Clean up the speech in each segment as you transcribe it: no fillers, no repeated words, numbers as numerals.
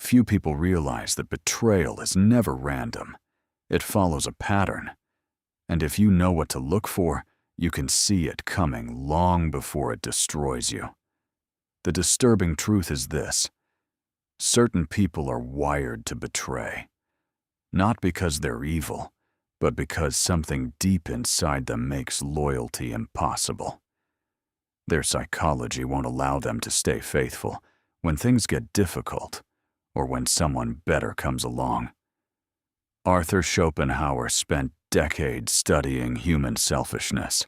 Few people realize that betrayal is never random. It follows a pattern. And if you know what to look for, you can see it coming long before it destroys you. The disturbing truth is this: certain people are wired to betray. Not because they're evil, but because something deep inside them makes loyalty impossible. Their psychology won't allow them to stay faithful when things get difficult or when someone better comes along. Arthur Schopenhauer spent decades studying human selfishness.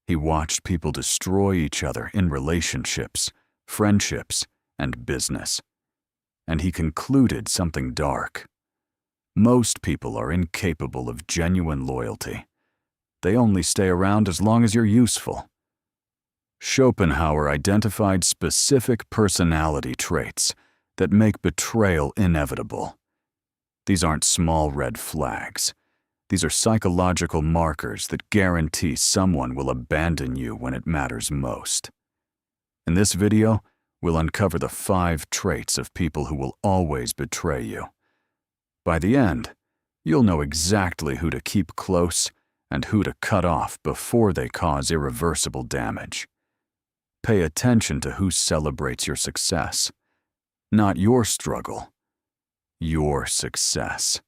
He watched people destroy each other in relationships, friendships, and business. And he concluded something dark. Most people are incapable of genuine loyalty. They only stay around as long as you're useful. Schopenhauer identified specific personality traits that make betrayal inevitable. These aren't small red flags. These are psychological markers that guarantee someone will abandon you when it matters most. In this video, we'll uncover the 5 traits of people who will always betray you. By the end, you'll know exactly who to keep close and who to cut off before they cause irreversible damage. Pay attention to who celebrates your success. Not your struggle, your success.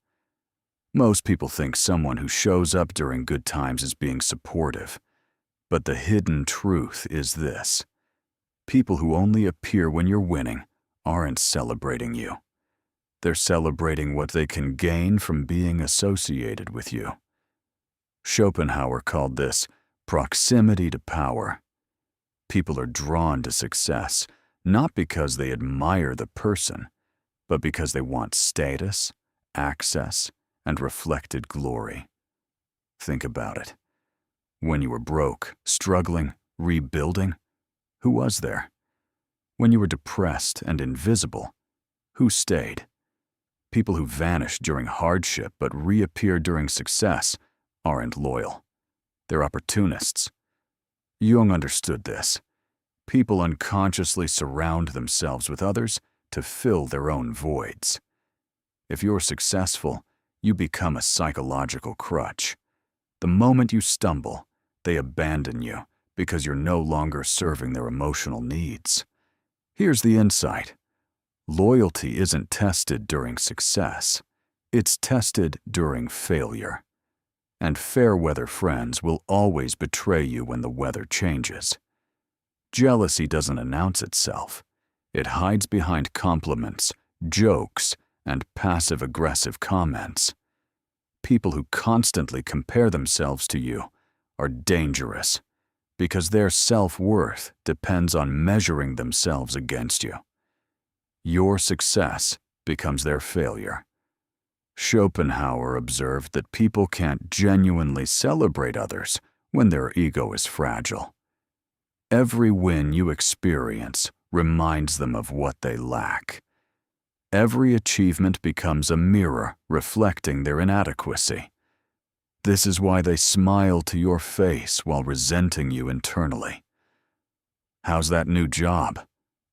Most people think someone who shows up during good times is being supportive. But the hidden truth is this: people who only appear when you're winning aren't celebrating you. They're celebrating what they can gain from being associated with you. Schopenhauer called this proximity to power. People are drawn to success not because they admire the person, but because they want status, access, and reflected glory. Think about it. When you were broke, struggling, rebuilding, who was there? When you were depressed and invisible, who stayed? People who vanish during hardship but reappear during success aren't loyal. They're opportunists. Jung understood this. People unconsciously surround themselves with others to fill their own voids. If you're successful, you become a psychological crutch. The moment you stumble, they abandon you because you're no longer serving their emotional needs. Here's the insight. Loyalty isn't tested during success. It's tested during failure. And fair-weather friends will always betray you when the weather changes. Jealousy doesn't announce itself. It hides behind compliments, jokes, and passive-aggressive comments. People who constantly compare themselves to you are dangerous because their self-worth depends on measuring themselves against you. Your success becomes their failure. Schopenhauer observed that people can't genuinely celebrate others when their ego is fragile. Every win you experience reminds them of what they lack. Every achievement becomes a mirror reflecting their inadequacy. This is why they smile to your face while resenting you internally. How's that new job?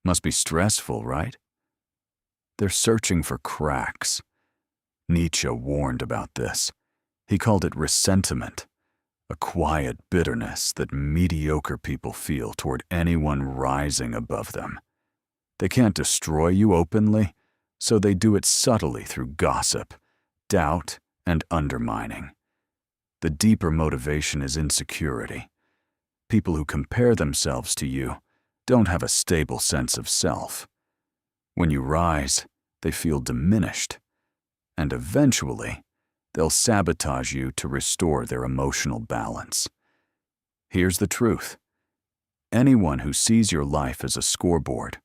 Must be stressful, right? They're searching for cracks. Nietzsche warned about this. He called it ressentiment, a quiet bitterness that mediocre people feel toward anyone rising above them. They can't destroy you openly, so they do it subtly through gossip, doubt, and undermining. The deeper motivation is insecurity. People who compare themselves to you don't have a stable sense of self. When you rise, they feel diminished, and eventually, they'll sabotage you to restore their emotional balance. Here's the truth. Anyone who sees your life as a scoreboard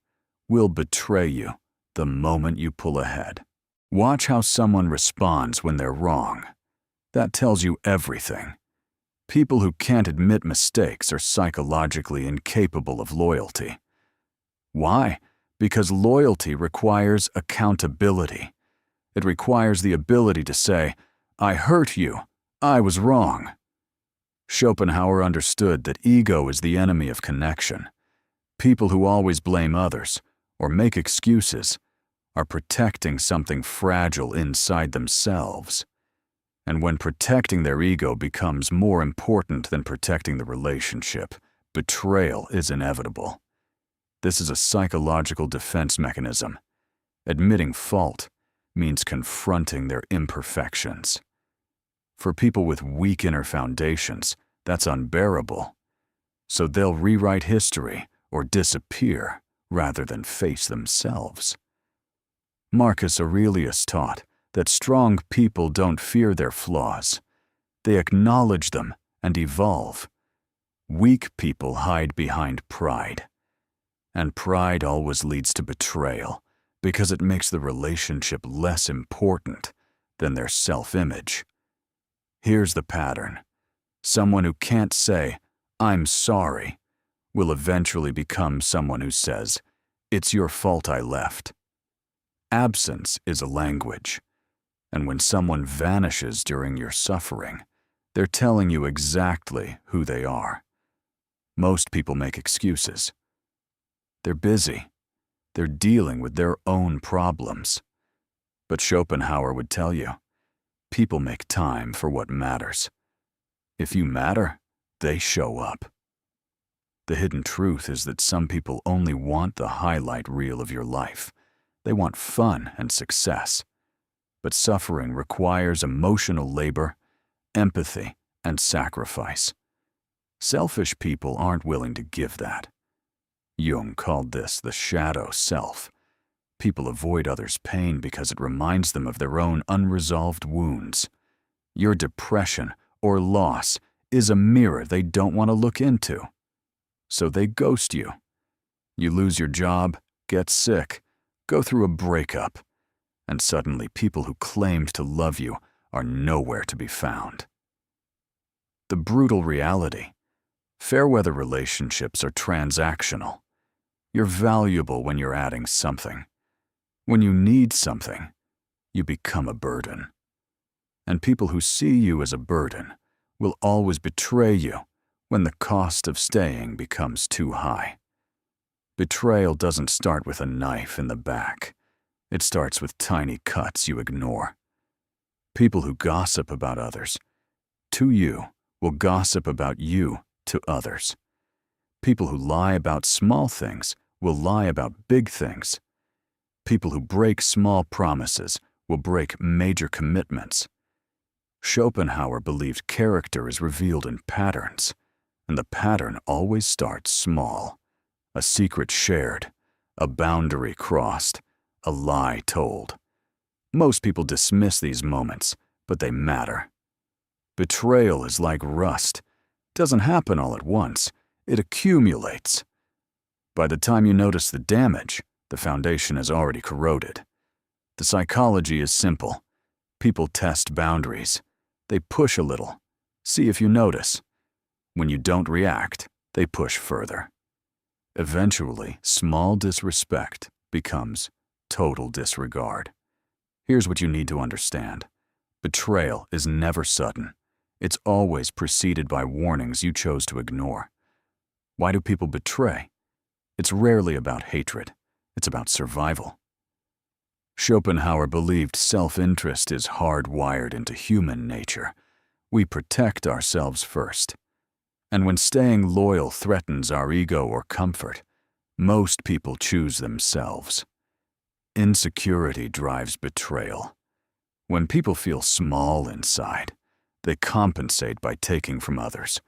will betray you the moment you pull ahead. Watch how someone responds when they're wrong. That tells you everything. People who can't admit mistakes are psychologically incapable of loyalty. Why? Because loyalty requires accountability. It requires the ability to say, "I hurt you. I was wrong." Schopenhauer understood that ego is the enemy of connection. People who always blame others, or make excuses, are protecting something fragile inside themselves. And when protecting their ego becomes more important than protecting the relationship, betrayal is inevitable. This is a psychological defense mechanism. Admitting fault means confronting their imperfections. For people with weak inner foundations, that's unbearable. So they'll rewrite history or disappear rather than face themselves. Marcus Aurelius taught that strong people don't fear their flaws. They acknowledge them and evolve. Weak people hide behind pride. And pride always leads to betrayal because it makes the relationship less important than their self-image. Here's the pattern. Someone who can't say, "I'm sorry," will eventually become someone who says, "It's your fault I left." Absence is a language, and when someone vanishes during your suffering, they're telling you exactly who they are. Most people make excuses. They're busy. They're dealing with their own problems. But Schopenhauer would tell you, people make time for what matters. If you matter, they show up. The hidden truth is that some people only want the highlight reel of your life. They want fun and success. But suffering requires emotional labor, empathy, and sacrifice. Selfish people aren't willing to give that. Jung called this the shadow self. People avoid others' pain because it reminds them of their own unresolved wounds. Your depression or loss is a mirror they don't want to look into. So they ghost you. You lose your job, get sick, go through a breakup, and suddenly people who claimed to love you are nowhere to be found. The brutal reality: fair-weather relationships are transactional. You're valuable when you're adding something. When you need something, you become a burden. And people who see you as a burden will always betray you when the cost of staying becomes too high. Betrayal doesn't start with a knife in the back. It starts with tiny cuts you ignore. People who gossip about others to you will gossip about you to others. People who lie about small things will lie about big things. People who break small promises will break major commitments. Schopenhauer believed character is revealed in patterns, and the pattern always starts small. A secret shared, a boundary crossed, a lie told. Most people dismiss these moments, but they matter. Betrayal is like rust. It doesn't happen all at once. It accumulates. By the time you notice the damage, the foundation has already corroded. The psychology is simple. People test boundaries. They push a little. See if you notice. When you don't react, they push further. Eventually, small disrespect becomes total disregard. Here's what you need to understand. Betrayal is never sudden. It's always preceded by warnings you chose to ignore. Why do people betray? It's rarely about hatred. It's about survival. Schopenhauer believed self-interest is hardwired into human nature. We protect ourselves first. And when staying loyal threatens our ego or comfort, most people choose themselves. Insecurity drives betrayal. When people feel small inside, they compensate by taking from others: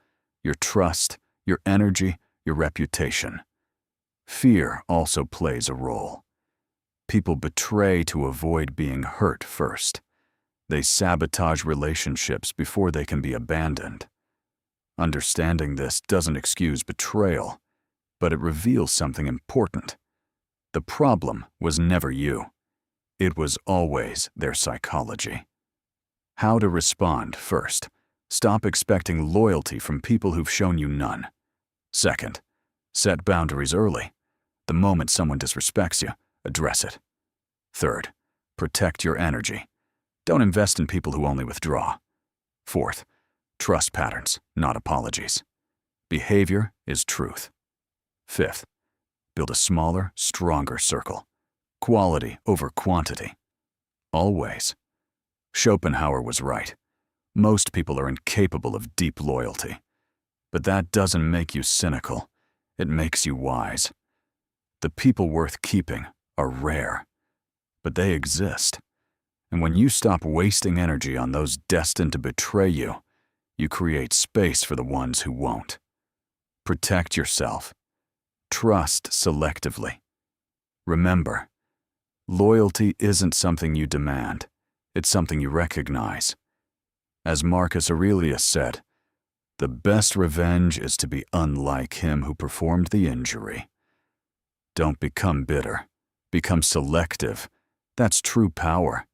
your trust, your energy, your reputation. Fear also plays a role. People betray to avoid being hurt first. They sabotage relationships before they can be abandoned. Understanding this doesn't excuse betrayal, but it reveals something important. The problem was never you. It was always their psychology. How to respond: first, stop expecting loyalty from people who've shown you none. Second, set boundaries early. The moment someone disrespects you, address it. Third, protect your energy. Don't invest in people who only withdraw. Fourth, trust patterns, not apologies. Behavior is truth. Fifth, build a smaller, stronger circle. Quality over quantity. Always. Schopenhauer was right. Most people are incapable of deep loyalty. But that doesn't make you cynical. It makes you wise. The people worth keeping are rare. But they exist. And when you stop wasting energy on those destined to betray you, you create space for the ones who won't. Protect yourself. Trust selectively. Remember, loyalty isn't something you demand. It's something you recognize. As Marcus Aurelius said, the best revenge is to be unlike him who performed the injury. Don't become bitter. Become selective. That's true power.